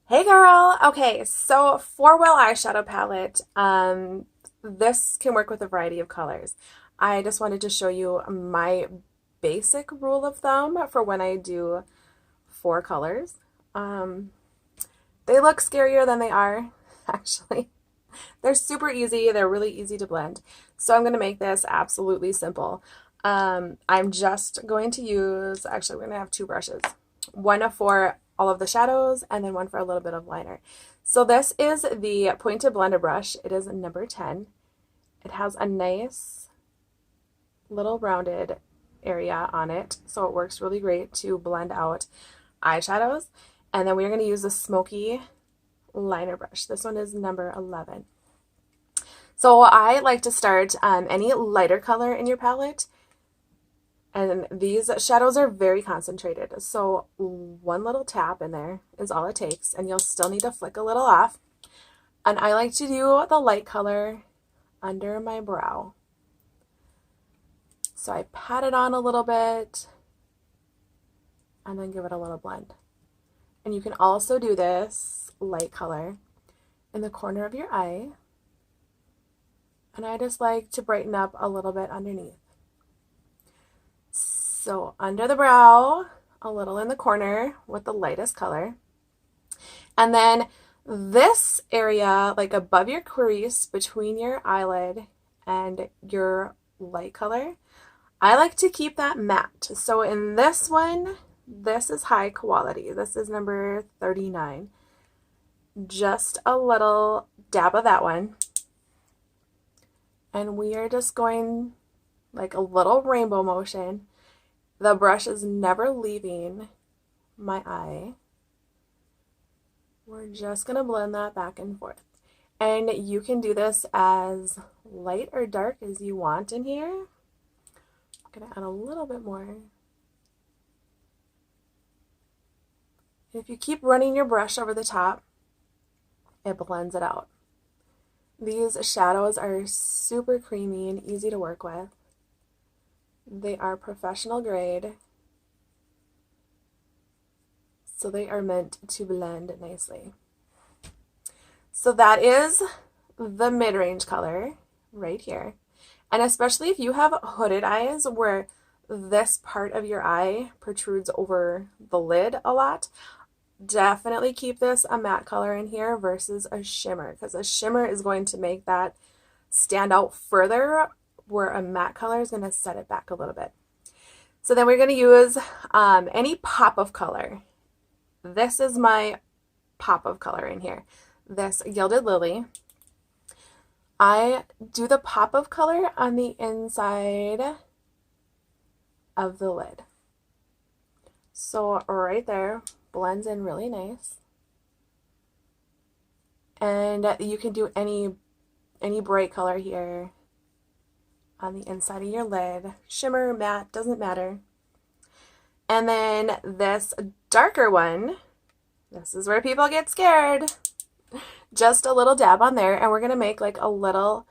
Hey girl. Okay, so four-wheel eyeshadow palette. This can work with a variety of colors. I just wanted to show you my basic rule of thumb for when I do four colors. Um, they look scarier than they are, actually. They're super easy. They're really easy to blend. So I'm going to make this absolutely simple. I'm just going to use, actually, we're going to have two brushes. One for all of the shadows and then one for a little bit of liner. So this is the Pointed Blender brush. It is number 10. It has a nice little rounded area on it, so it works really great to blend out eyeshadows. And then we're going to use the smoky liner brush. This one is number 11. So I like to start any lighter color in your palette, and these shadows are very concentrated. So one little tap in there is all it takes, and you'll still need to flick a little off. And I like to do the light color under my brow. So I pat it on a little bit and then give it a little blend. And you can also do this light color in the corner of your eye. And I just like to brighten up a little bit underneath. So under the brow, a little in the corner with the lightest color. And then this area, like above your crease, between your eyelid and your light color, I like to keep that matte. So in this one, this is high quality. This is number 39. Just a little dab of that one. And we are just going like a little rainbow motion. The brush is never leaving my eye. We're just going to blend that back and forth. And you can do this as light or dark as you want in here. I'm going to add a little bit more. If you keep running your brush over the top, it blends it out. These shadows are super creamy and easy to work with. They are professional grade, so they are meant to blend nicely. So that is the mid-range color right here. And especially if you have hooded eyes where this part of your eye protrudes over the lid a lot, definitely keep this a matte color in here versus a shimmer, because a shimmer is going to make that stand out further, where a matte color is going to set it back a little bit. So then we're going to use any pop of color. This is my pop of color in here. This Gilded Lily. I do the pop of color on the inside of the lid. So right there, blends in really nice. And you can do any bright color here on the inside of your lid. Shimmer, matte, doesn't matter. And then this darker one, this is where people get scared. Just a little dab on there, and we're going to make like a little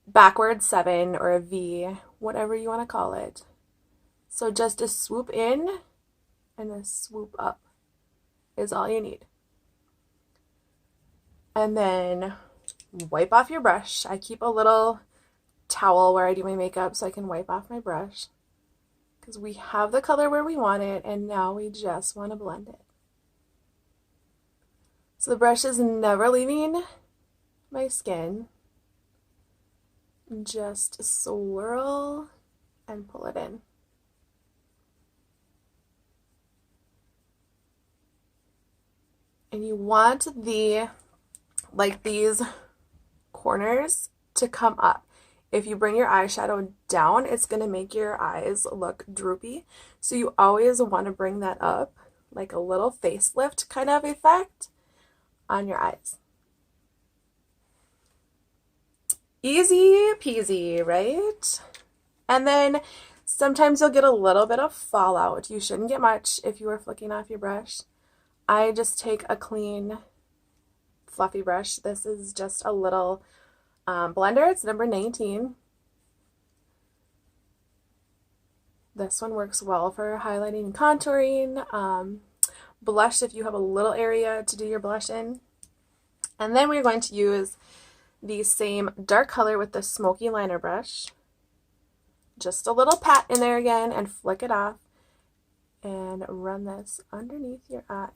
backward 7 or a V, whatever you want to call it. So just a swoop in and a swoop up is all you need. And then wipe off your brush. I keep a little towel where I do my makeup so I can wipe off my brush, because we have the color where we want it, and now we just want to blend it. So the brush is never leaving my skin. Just swirl and pull it in. And you want these corners to come up. If you bring your eyeshadow down, it's going to make your eyes look droopy. So you always want to bring that up, like a little facelift kind of effect on your eyes. Easy peasy, right? And then sometimes you'll get a little bit of fallout. You shouldn't get much if you are flicking off your brush. I just take a clean, fluffy brush. This is just a little blender. It's number 19. This one works well for highlighting and contouring. blush if you have a little area to do your blush in. And then we're going to use the same dark color with the smoky liner brush. Just a little pat in there again and flick it off and run this underneath your eye.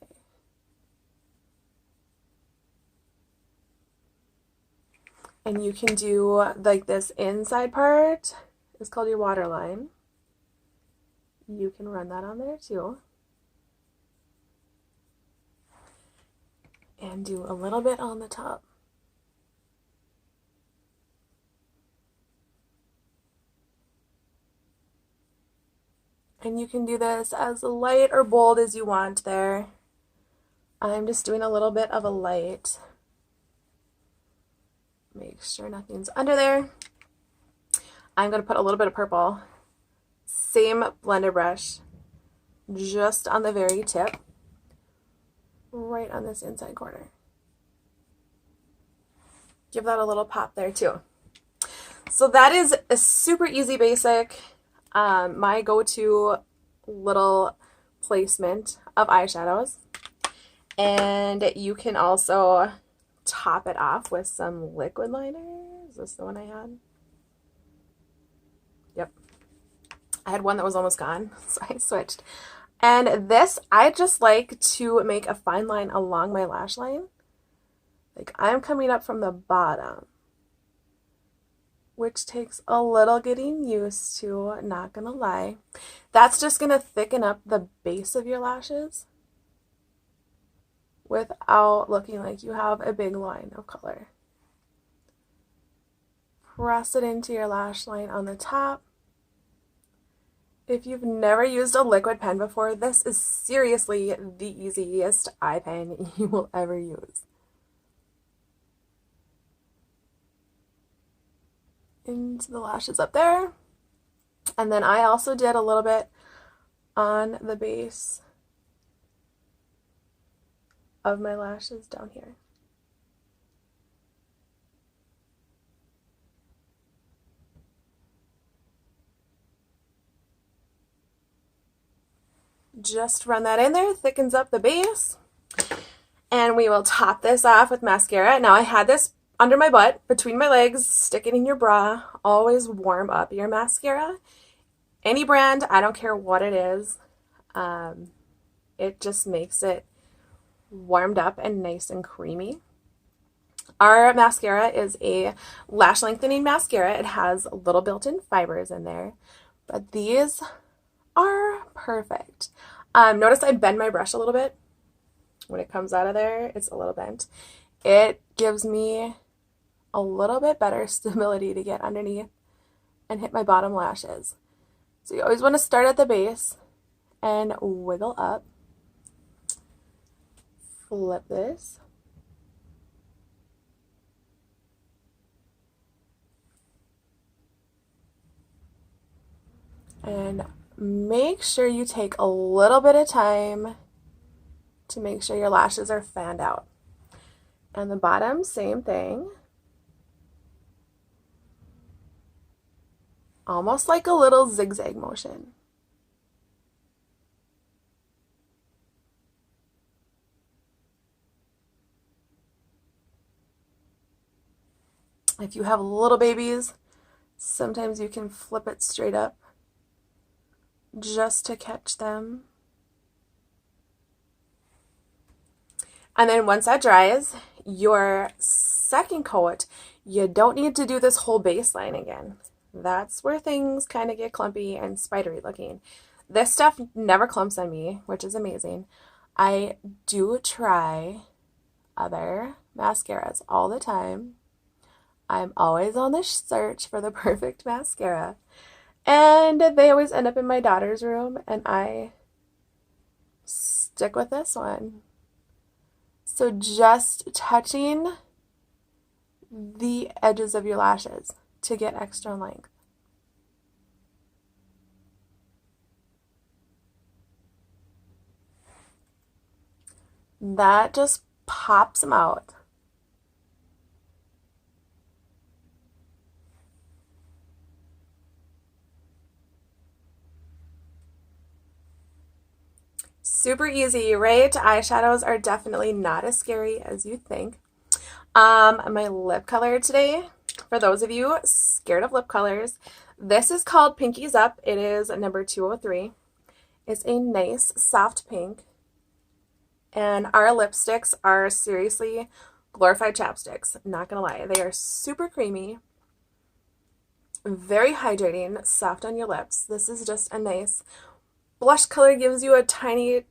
And you can do like this inside part is called your waterline. You can run that on there too. And do a little bit on the top. And you can do this as light or bold as you want there. I'm just doing a little bit of a light. Make sure nothing's under there. I'm going to put a little bit of purple. Same blender brush, just on the very tip, right on this inside corner. Give that a little pop there too. So that is a super easy basic. My go-to little placement of eyeshadows. And you can also top it off with some liquid liner. Is this the one I had? Yep. I had one that was almost gone, so I switched. And this, I just like to make a fine line along my lash line. Like I'm coming up from the bottom, which takes a little getting used to, not gonna lie. That's just gonna thicken up the base of your lashes without looking like you have a big line of color. Press it into your lash line on the top. If you've never used a liquid pen before, this is seriously the easiest eye pen you will ever use. Into the lashes up there. And then I also did a little bit on the base of my lashes down here. Just run that in there, thickens up the base. And we will top this off with mascara. Now I had this under my butt, between my legs, stick it in your bra. Always warm up your mascara. Any brand, I don't care what it is. It just makes it warmed up and nice and creamy. Our mascara is a lash lengthening mascara. It has little built-in fibers in there, but these are perfect. Notice I bend my brush a little bit. When it comes out of there, it's a little bent. It gives me a little bit better stability to get underneath and hit my bottom lashes. So you always want to start at the base and wiggle up. Flip this. And make sure you take a little bit of time to make sure your lashes are fanned out. And the bottom, same thing. Almost like a little zigzag motion. If you have little babies, sometimes you can flip it straight up just to catch them. And then once that dries, your second coat, you don't need to do this whole baseline again. That's where things kind of get clumpy and spidery looking. This stuff never clumps on me, which is amazing. I do try other mascaras all the time. I'm always on the search for the perfect mascara. And they always end up in my daughter's room, and I stick with this one. So just touching the edges of your lashes to get extra length. That just pops them out. Super easy, right? Eyeshadows are definitely not as scary as you think. My lip color today, for those of you scared of lip colors, this is called Pinkies Up. It is number 203. It's a nice soft pink. And our lipsticks are seriously glorified chapsticks. Not gonna lie. They are super creamy, very hydrating, soft on your lips. This is just a nice blush color, gives you a tiny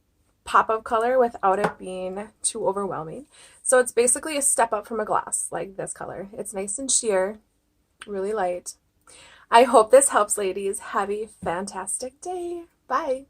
pop of color without it being too overwhelming. So it's basically a step up from a gloss, like this color. It's nice and sheer, really light. I hope this helps, ladies. Have a fantastic day. Bye.